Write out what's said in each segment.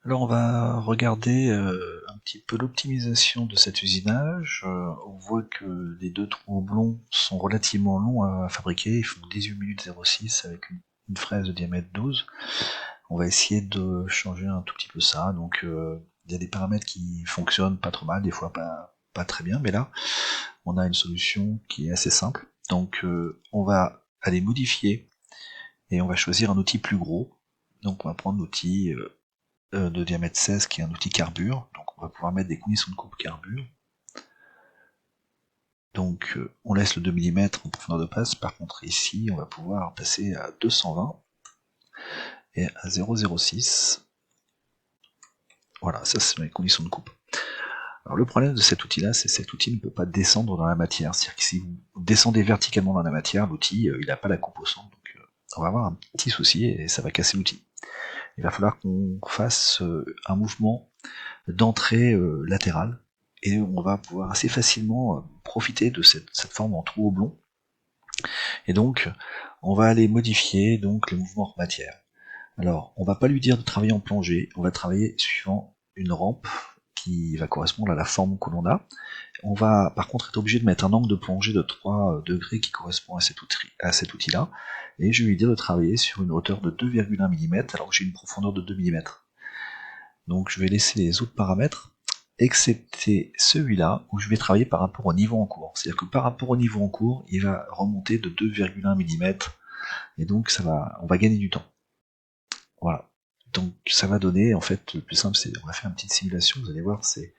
Alors on va regarder un petit peu l'optimisation de cet usinage. On voit que les deux trous oblongs sont relativement longs à fabriquer, ils font 18 minutes 06 avec une fraise de diamètre 12. On va essayer de changer un tout petit peu ça, donc il y a des paramètres qui fonctionnent pas trop mal, des fois pas très bien, mais là on a une solution qui est assez simple. Donc on va aller modifier et on va choisir un outil plus gros. Donc on va prendre l'outil de diamètre 16 qui est un outil carbure, donc on va pouvoir mettre des conditions de coupe carbure. Donc on laisse le 2 mm en profondeur de passe, par contre ici on va pouvoir passer à 220 et à 0,06. Voilà, ça c'est les conditions de coupe. Alors le problème de cet outil là, c'est que cet outil ne peut pas descendre dans la matière, c'est-à-dire que si vous descendez verticalement dans la matière, l'outil il n'a pas la coupe au centre, donc on va avoir un petit souci et ça va casser l'outil. Il va falloir qu'on fasse un mouvement d'entrée latérale, et on va pouvoir assez facilement profiter de cette forme en trou oblong. Et donc, on va aller modifier donc le mouvement en matière. Alors, on va pas lui dire de travailler en plongée, on va travailler suivant une rampe qui va correspondre à la forme que l'on a. On va par contre être obligé de mettre un angle de plongée de 3 degrés qui correspond à cet outil-là, et je vais lui dire de travailler sur une hauteur de 2,1 mm alors que j'ai une profondeur de 2 mm. Donc je vais laisser les autres paramètres, excepté celui-là, où je vais travailler par rapport au niveau en cours. C'est-à-dire que par rapport au niveau en cours, il va remonter de 2,1 mm, et donc on va gagner du temps. Voilà. Donc ça va donner, en fait, le plus simple, c'est, on va faire une petite simulation, vous allez voir, c'est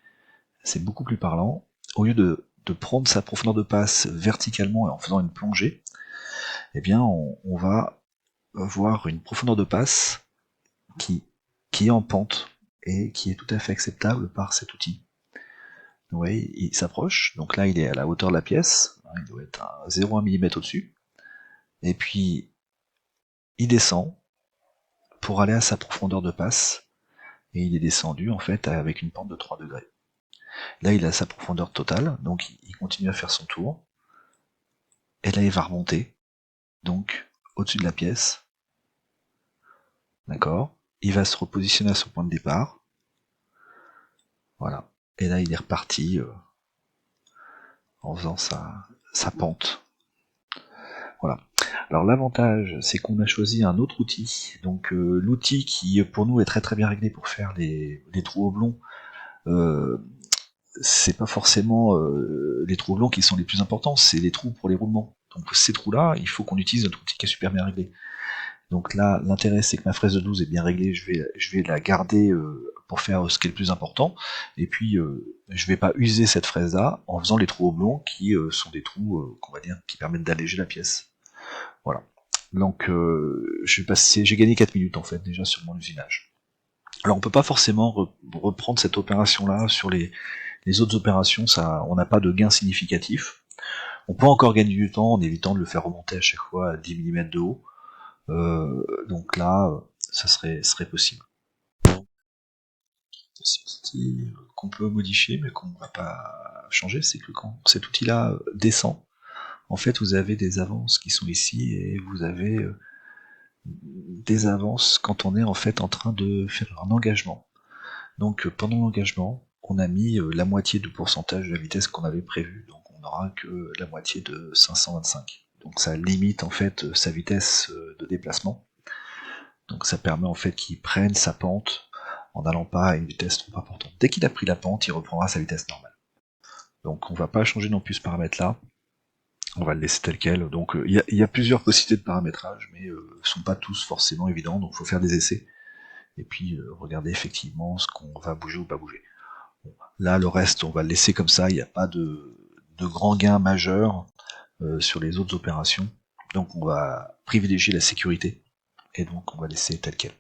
beaucoup plus parlant. Au lieu de prendre sa profondeur de passe verticalement et en faisant une plongée, eh bien on va voir une profondeur de passe qui, qui est en pente et qui est tout à fait acceptable par cet outil. Vous voyez, il s'approche, donc là il est à la hauteur de la pièce, il doit être à 0,1 mm au-dessus, et puis il descend pour aller à sa profondeur de passe, et il est descendu en fait avec une pente de 3 degrés. Là il a sa profondeur totale, donc il continue à faire son tour, et là il va remonter, donc au-dessus de la pièce, d'accord, il va se repositionner à son point de départ, voilà, et là il est reparti en faisant sa pente. Voilà. Alors l'avantage, c'est qu'on a choisi un autre outil. Donc l'outil qui pour nous est très très bien réglé pour faire les trous oblongs, euh, c'est pas forcément les trous oblongs qui sont les plus importants, c'est les trous pour les roulements. Donc ces trous-là, il faut qu'on utilise notre outil qui est super bien réglé. Donc là, l'intérêt c'est que ma fraise de 12 est bien réglée, je vais la garder pour faire ce qui est le plus important, et puis je vais pas user cette fraise-là en faisant les trous oblongs qui sont des trous qu'on va dire qui permettent d'alléger la pièce. Voilà. Donc j'ai gagné 4 minutes en fait déjà sur mon usinage. Alors on peut pas forcément reprendre cette opération là sur les autres opérations, ça, on n'a pas de gain significatif. On peut encore gagner du temps en évitant de le faire remonter à chaque fois à 10 mm de haut. Donc là, ça serait possible. Qu'on peut modifier mais qu'on va pas changer, c'est que quand cet outil là descend, en fait vous avez des avances qui sont ici et vous avez des avances quand on est en fait en train de faire un engagement. Donc pendant l'engagement, on a mis la moitié du pourcentage de la vitesse qu'on avait prévu, donc on n'aura que la moitié de 525. Donc ça limite en fait sa vitesse de déplacement. Donc ça permet en fait qu'il prenne sa pente en n'allant pas à une vitesse trop importante. Dès qu'il a pris la pente, il reprendra sa vitesse normale. Donc on va pas changer non plus ce paramètre là. On va le laisser tel quel. Donc il y a plusieurs possibilités de paramétrage, mais sont pas tous forcément évidents, donc il faut faire des essais. Et puis regarder effectivement ce qu'on va bouger ou pas bouger. Bon, là le reste on va le laisser comme ça, il n'y a pas de grands gains majeurs sur les autres opérations. Donc on va privilégier la sécurité, et donc on va laisser tel quel.